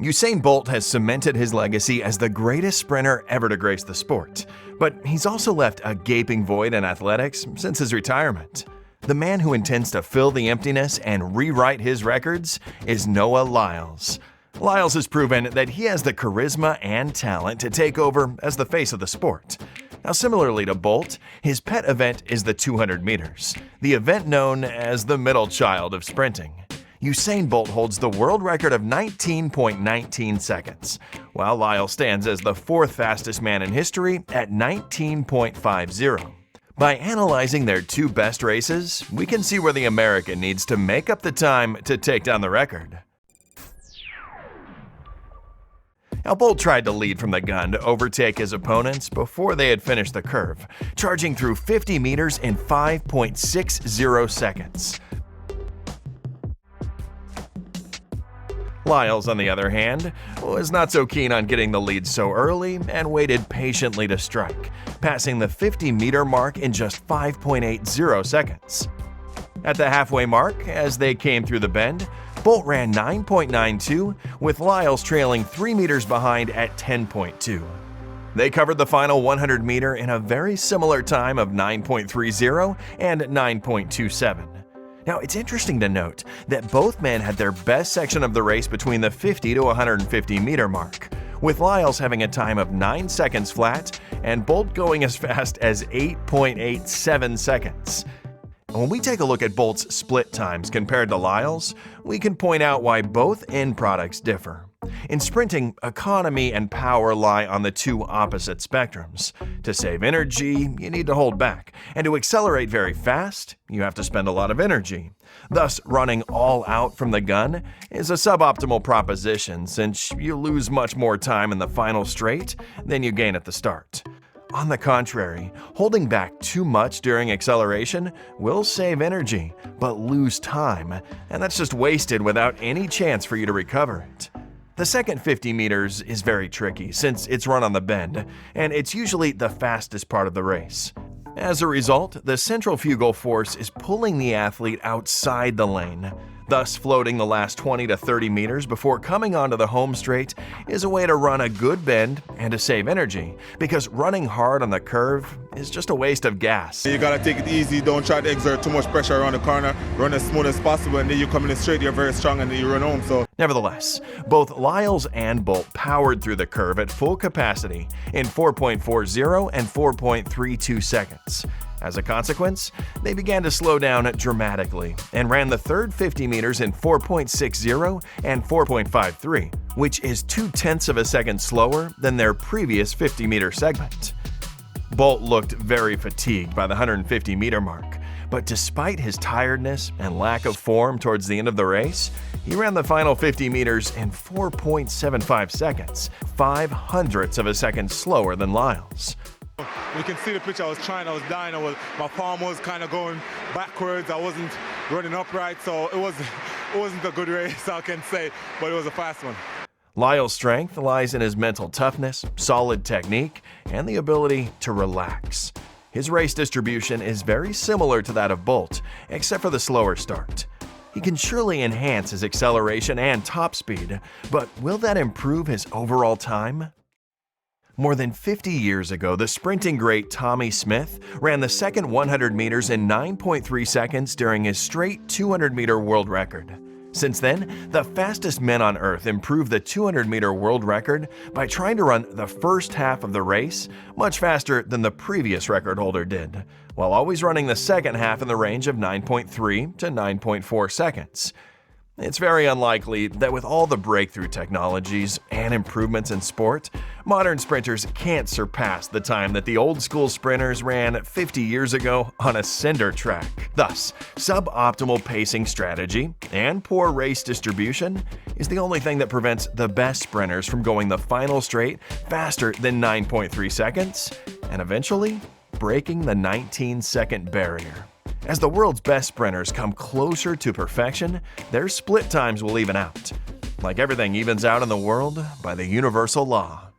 Usain Bolt has cemented his legacy as the greatest sprinter ever to grace the sport, but he's also left a gaping void in athletics since his retirement. The man who intends to fill the emptiness and rewrite his records is Noah Lyles. Lyles has proven that he has the charisma and talent to take over as the face of the sport. Now, similarly to Bolt, his pet event is the 200 meters, the event known as the middle child of sprinting. Usain Bolt holds the world record of 19.19 seconds, while Lyles stands as the fourth fastest man in history at 19.50. By analyzing their two best races, we can see where the American needs to make up the time to take down the record. Now, Bolt tried to lead from the gun to overtake his opponents before they had finished the curve, charging through 50 meters in 5.60 seconds. Lyles, on the other hand, was not so keen on getting the lead so early and waited patiently to strike, passing the 50-meter mark in just 5.80 seconds. At the halfway mark, as they came through the bend, Bolt ran 9.92, with Lyles trailing 3 meters behind at 10.2. They covered the final 100-meter in a very similar time of 9.30 and 9.27. Now, it's interesting to note that both men had their best section of the race between the 50 to 150 meter mark, with Lyles having a time of 9 seconds flat and Bolt going as fast as 8.87 seconds. When we take a look at Bolt's split times compared to Lyles, we can point out why both end products differ. In sprinting, economy and power lie on the two opposite spectrums. To save energy, you need to hold back, and to accelerate very fast, you have to spend a lot of energy. Thus, running all out from the gun is a suboptimal proposition since you lose much more time in the final straight than you gain at the start. On the contrary, holding back too much during acceleration will save energy, but lose time, and that's just wasted without any chance for you to recover it. The second 50 meters is very tricky since it's run on the bend, and it's usually the fastest part of the race. As a result, the centrifugal force is pulling the athlete outside the lane. Thus, floating the last 20 to 30 meters before coming onto the home straight is a way to run a good bend and to save energy, because running hard on the curve is just a waste of gas. You gotta take it easy, don't try to exert too much pressure around the corner, run as smooth as possible, and then you come in straight, you're very strong, and then you run home. Nevertheless, both Lyles and Bolt powered through the curve at full capacity in 4.40 and 4.32 seconds. As a consequence, they began to slow down dramatically and ran the third 50 meters in 4.60 and 4.53, which is 0.2 of a second slower than their previous 50-meter segment. Bolt looked very fatigued by the 150-meter mark, but despite his tiredness and lack of form towards the end of the race, he ran the final 50 meters in 4.75 seconds, 0.05 of a second slower than Lyles. You can see the picture, I was dying, my palm was kind of going backwards, I wasn't running upright, so it wasn't a good race, I can say, but it was a fast one. Lyles' strength lies in his mental toughness, solid technique, and the ability to relax. His race distribution is very similar to that of Bolt, except for the slower start. He can surely enhance his acceleration and top speed, but will that improve his overall time? More than 50 years ago, the sprinting great Tommie Smith ran the second 100 meters in 9.3 seconds during his straight 200-meter world record. Since then, the fastest men on Earth improved the 200-meter world record by trying to run the first half of the race much faster than the previous record holder did, while always running the second half in the range of 9.3 to 9.4 seconds. It's very unlikely that with all the breakthrough technologies and improvements in sport, modern sprinters can't surpass the time that the old-school sprinters ran 50 years ago on a cinder track. Thus, suboptimal pacing strategy and poor race distribution is the only thing that prevents the best sprinters from going the final straight faster than 9.3 seconds and eventually breaking the 19-second barrier. As the world's best sprinters come closer to perfection, their split times will even out. Like everything evens out in the world by the universal law.